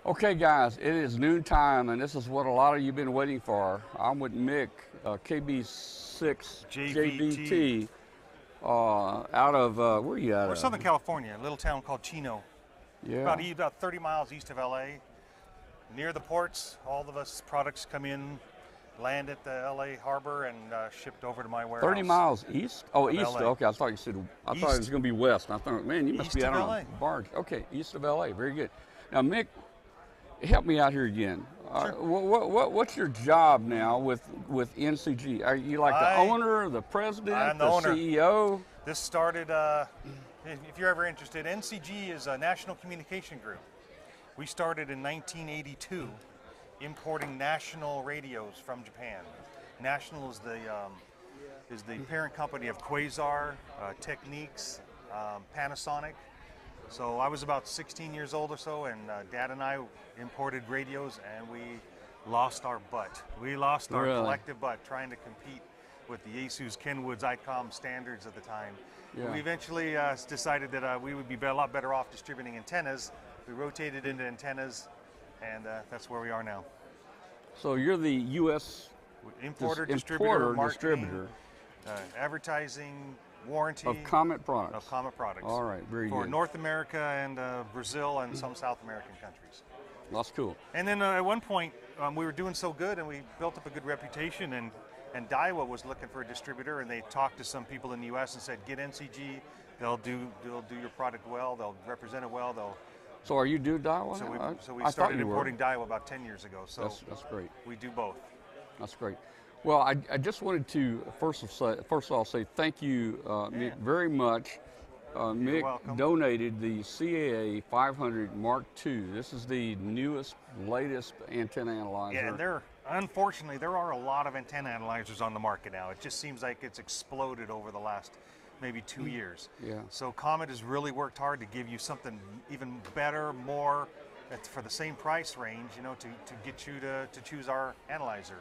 Okay, guys, it is noontime, and this is what a lot of you have been waiting for. I'm with Mick, KB6 JVT, out of, where are you at? We're Southern California, a little town called Chino. Yeah. About 30 miles east of LA. Near the ports, all of us products come in, land at the LA harbor, and shipped over to my warehouse. 30 miles east? Oh, east. LA. Okay, I thought it was going to be west. I thought, man, you must be out on a barge. Okay, east of LA. Very good. Now, Mick, help me out here again. Sure. What's your job now with NCG? Are you like the owner, the president, I'm the owner. CEO? This started, if you're ever interested, NCG is a national communication group. We started in 1982 importing national radios from Japan. National is the parent company of Quasar, Techniques, Panasonic. So I was about 16 years old or so, and Dad and I imported radios, and we lost our butt. We lost our collective butt trying to compete with the Asus, Kenwoods, ICOM standards at the time. Yeah. We eventually decided that we would be a lot better off distributing antennas. We rotated into antennas, and that's where we are now. So you're the U.S. importer, distributor, advertising, warranty of Comet products. Of Comet products. All right, very good. For North America and Brazil and some South American countries. That's cool. And then at one point, we were doing so good, and we built up a good reputation, and Daiwa was looking for a distributor, and they talked to some people in the U.S. and said, get NCG, they'll do your product well, they'll represent it well, So are you doing Daiwa? So we started importing Daiwa about 10 years ago. So that's great. We do both. That's great. Well, I just wanted to first of all say thank you, Mick, very much. Mick donated the caa500 Mark II. This is the newest, latest antenna analyzer. Yeah, and unfortunately there are a lot of antenna analyzers on the market now. It just seems like it's exploded over the last maybe 2 years. Yeah. So Comet has really worked hard to give you something even better, more for the same price range, to get you to choose our analyzer.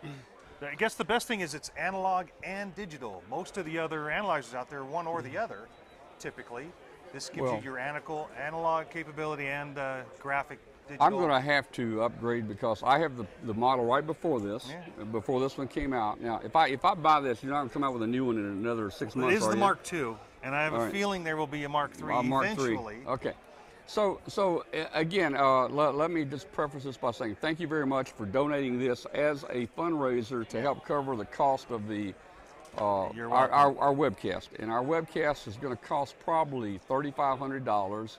I guess the best thing is it's analog and digital. Most of the other analyzers out there are one or the other, typically. This gives you your analog capability and graphic digital. I'm going to have to upgrade because I have the model right before this, before this one came out. Now, if I buy this, you're not going to come out with a new one in another 6 months, It is the Mark II, and I have a feeling there will be a Mark III eventually. Okay. So again, let me just preface this by saying thank you very much for donating this as a fundraiser to help cover the cost of the our webcast. And our webcast is going to cost probably $3,500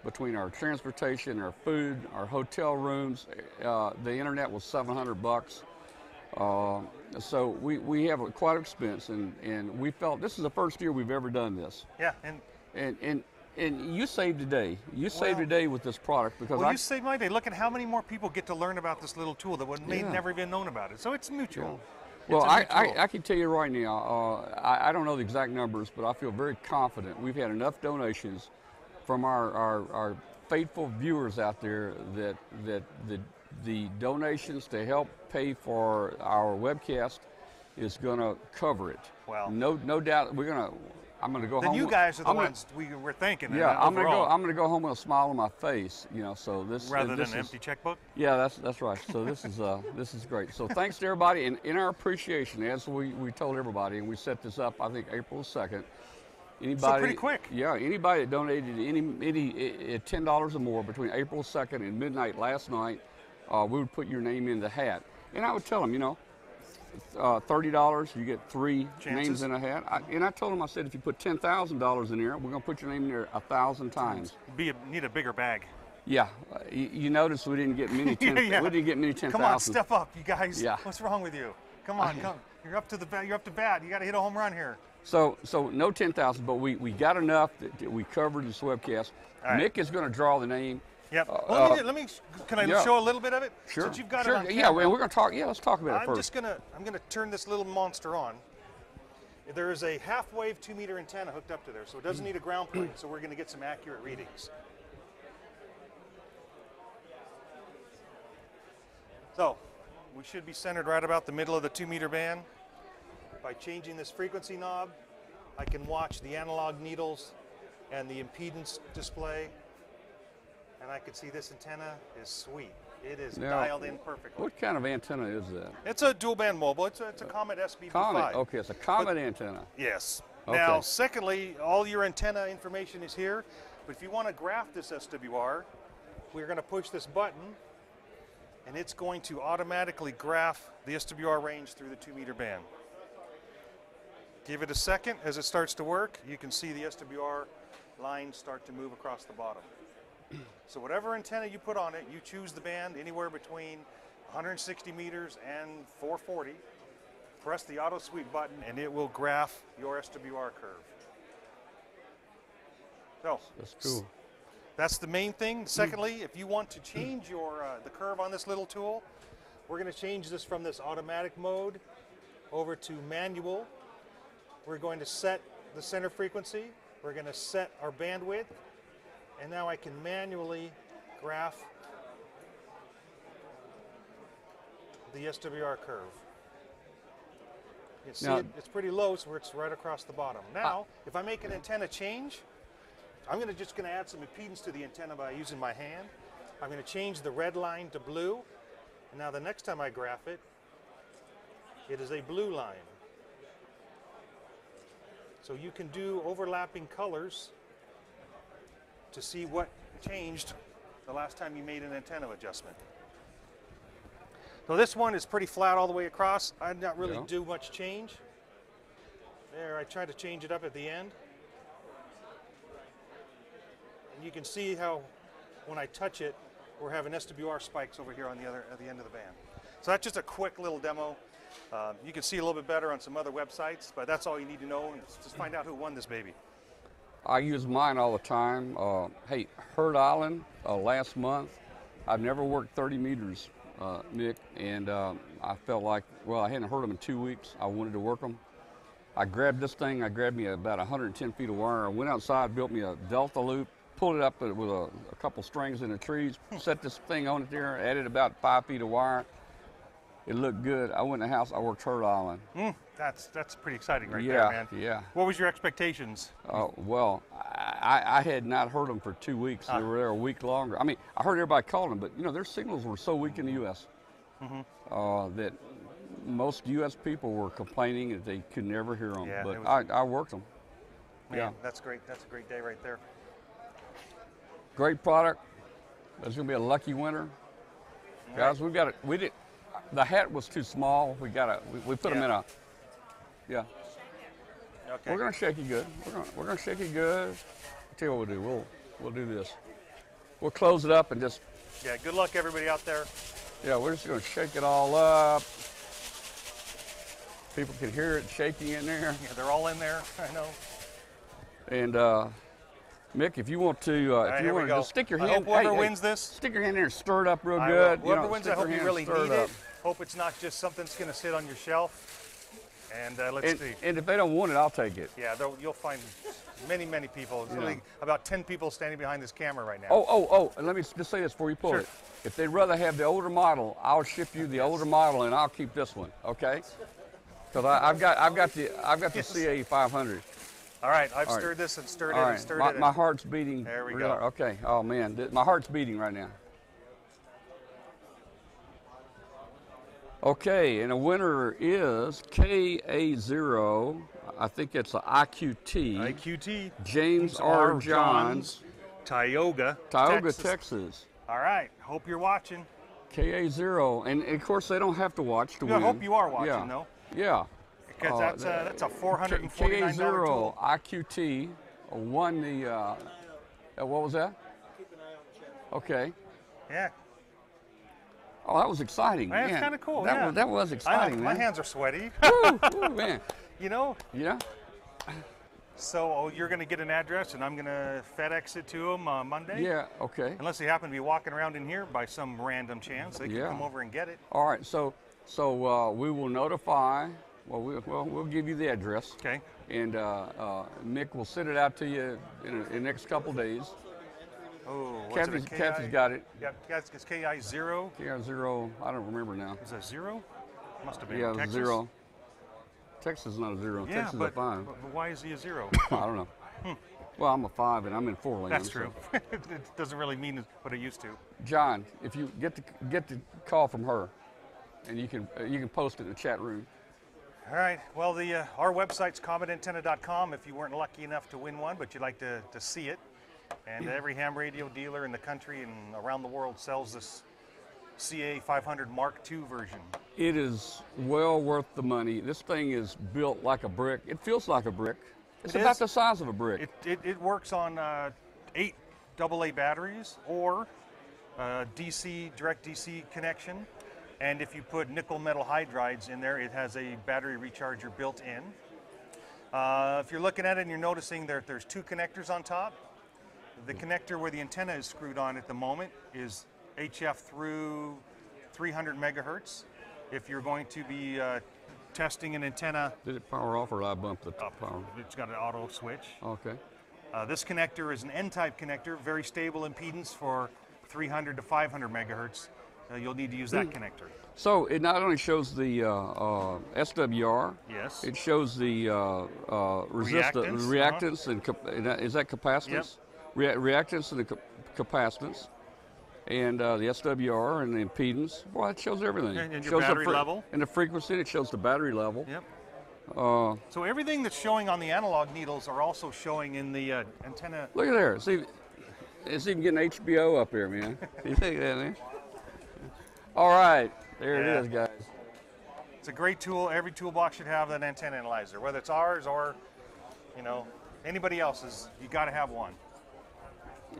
between our transportation, our food, our hotel rooms. The internet was $700. So we have quite an expense, and we felt this is the first year we've ever done this. Yeah, and you saved a day. You saved a day with this product because you saved my day. Look at how many more people get to learn about this little tool that may never even known about it. So it's mutual. Yeah. Well, I can tell you right now, I don't know the exact numbers, but I feel very confident. We've had enough donations from our faithful viewers out there that the donations to help pay for our webcast is going to cover it. Well, no doubt I'm going to go home. Then you guys are the ones we were thinking. Yeah, I'm going to go home with a smile on my face. So this rather than an empty checkbook. Yeah, that's right. So this is great. So thanks to everybody, and in our appreciation, as we told everybody, and we set this up, I think April 2nd. Anybody? So pretty quick. Yeah, anybody that donated any $10 or more between April 2nd and midnight last night, we would put your name in the hat, and I would tell them, $30, you get 3 names in a hat. And I told him, I said, if you put $10,000 in there, we're going to put your name in there 1,000 times. Need a bigger bag. Yeah, you notice we didn't get many we didn't get many 10,000. Come on, step up, you guys. Yeah. What's wrong with you? Come on, come. You're up to bat. You got to hit a home run here. So no 10,000, but we got enough that we covered this webcast. Right. Mick is going to draw the name. Yep. Can I show a little bit of it? Sure. Since you've got it on camera. Yeah, we're going to talk. Yeah, let's talk about it first. I'm gonna turn this little monster on. There is a half-wave 2-meter antenna hooked up to there, so it doesn't need a ground plane. So we're going to get some accurate readings. So we should be centered right about the middle of the 2-meter band. By changing this frequency knob, I can watch the analog needles and the impedance display And I can see this antenna is sweet. It is Now, dialed in perfectly. What kind of antenna is that? It's a dual band mobile. It's a Comet SBB5. Comet. Okay, it's a Comet antenna. Yes. Okay. Now, secondly, all your antenna information is here. But if you want to graph this SWR, we're going to push this button, and it's going to automatically graph the SWR range through the 2-meter band. Give it a second. As it starts to work, you can see the SWR lines start to move across the bottom. So whatever antenna you put on it, you choose the band anywhere between 160 meters and 440. Press the auto sweep button and it will graph your SWR curve. So That's cool. that's the main thing. Secondly, if you want to change your the curve on this little tool, we're going to change this from this automatic mode over to manual. We're going to set the center frequency. We're going to set our bandwidth. And now I can manually graph the SWR curve. You can see it's pretty low, so it's right across the bottom. Now, if I make an antenna change, I'm just going to add some impedance to the antenna by using my hand. I'm going to change the red line to blue. And now the next time I graph it, it is a blue line. So you can do overlapping colors to see what changed the last time you made an antenna adjustment. So this one is pretty flat all the way across. I did not really do much change. There, I tried to change it up at the end. And you can see how when I touch it, we're having SWR spikes over here on at the end of the band. So that's just a quick little demo. You can see a little bit better on some other websites, but that's all you need to know, and just find out who won this baby. I use mine all the time. Hey, Herd Island last month, I've never worked 30 meters, Nick, and I felt like, well, I hadn't heard them in 2 weeks. I wanted to work them. I grabbed this thing. I grabbed me about 110 feet of wire. I went outside, built me a Delta loop, pulled it up with a couple strings in the trees, set this thing on it there, added about 5 feet of wire. It looked good. I went in the house. I worked Herd Island. That's pretty exciting right there, man. Yeah. What was your expectations? Well, I had not heard them for 2 weeks. They were there a week longer. I mean, I heard everybody calling them, but you know, their signals were so weak in the U.S. That most U.S. people were complaining that they could never hear them. Yeah, but I worked them. Man, that's great. That's a great day right there. Great product. There's going to be a lucky winner. Guys, the hat was too small. We put them in a, Okay. We're gonna shake you good. We're gonna shake you good. I'll tell you what we'll do. We'll do this. We'll close it up and just. Yeah. Good luck, everybody out there. Yeah, we're just gonna shake it all up. People can hear it shaking in there. Yeah, they're all in there. I know. And Mick, if you want to, right, if you want to just stick your hand. I hope whoever wins this. Stick your hand in there and stir it up real good. Whoever wins, I hope you really need it. Hope it's not just something that's going to sit on your shelf. And let's see. And if they don't want it, I'll take it. Yeah, you'll find many, many people. There's really about 10 people standing behind this camera right now. Oh, and let me just say this before you pull it. If they'd rather have the older model, I'll ship you the older model and I'll keep this one, okay? Because I've got the caa500. All right, I've stirred this and stirred it and stirred it. My heart's beating. There we go. Okay, oh man, my heart's beating right now. Okay, and the winner is KA0. I think it's an IQT. IQT. James R. Johns. Tioga, Texas. All right, hope you're watching. KA0, and of course they don't have to watch to win. I hope you are watching, though. Yeah. Because that's a $449 KA0 tool. IQT won the, what was that? Keep an eye on the channel. Okay. Yeah. Oh, that was exciting. Man, it's kind of cool. That was exciting, man. My hands are sweaty. Woo, man. You know? Yeah. So you're going to get an address, and I'm going to FedEx it to them Monday? Yeah, okay. Unless they happen to be walking around in here by some random chance. They can come over and get it. All right, so we will notify, we'll give you the address. Okay. And Mick will send it out to you in the next couple of days. Oh, Kathy's got it. Yeah, it's KI0. KI0, I don't remember now. Is that 0? Must have been Yeah, Texas. 0. Texas is not a 0. Yeah, Texas is a 5. But why is he a 0? I don't know. Well, I'm a 5 and I'm in 4 lanes. That's true. It doesn't really mean what it used to. John, if you get the call from her, and you can post it in the chat room. All right. Well, our website's caa500.com if you weren't lucky enough to win one, but you'd like to see it. And every ham radio dealer in the country and around the world sells this caa500 Mark II version. It is well worth the money. This thing is built like a brick. It feels like a brick. It's about the size of a brick. It works on 8 AA batteries or direct DC connection. And if you put nickel metal hydrides in there, it has a battery recharger built in. If you're looking at it and you're noticing there's 2 connectors on top. The connector where the antenna is screwed on at the moment is HF through 300 megahertz. If you're going to be testing an antenna... Did it power off or did I bump the power? It's got an auto switch. Okay. This connector is an N-type connector, very stable impedance for 300 to 500 megahertz. You'll need to use that connector. So it not only shows the SWR, yes, it shows the reactance and is that capacitance? Yep. Reactance and the capacitance, and the SWR and the impedance. Well, it shows everything. And it your shows battery level. And the frequency, it shows the battery level. Yep. So everything that's showing on the analog needles are also showing in the antenna. Look at there. See, it's even getting HBO up here, man. You think that, man? All right, there it is, guys. It's a great tool. Every toolbox should have an antenna analyzer, whether it's ours or, anybody else's. You got to have one.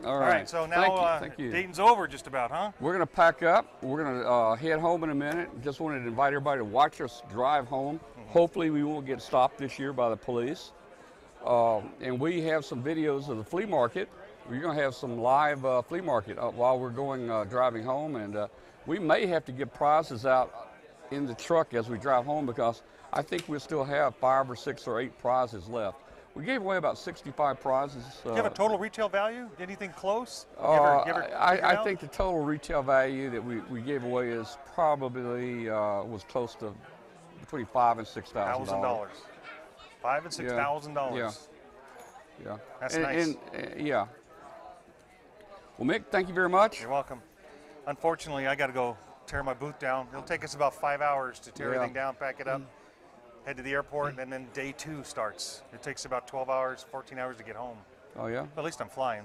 All right. So now Thank you. Dayton's over just about, huh? We're going to pack up. We're going to head home in a minute. Just wanted to invite everybody to watch us drive home. Hopefully we won't get stopped this year by the police. And we have some videos of the flea market. We're going to have some live flea market while we're going driving home. And we may have to get prizes out in the truck as we drive home because I think we'll still have 5 or 6 or 8 prizes left. We gave away about 65 prizes. Do you have a total retail value? Anything close? I think the total retail value that we gave away is probably was close to between $5,000 and $6,000. $5,000 and $6,000. Yeah. That's nice. Yeah. Well, Mick, thank you very much. You're welcome. Unfortunately, I got to go tear my booth down. It'll take us about 5 hours to tear everything down, pack it up, head to the airport, and then day 2 starts. It takes about 12 hours, 14 hours to get home. Oh, yeah? But at least I'm flying.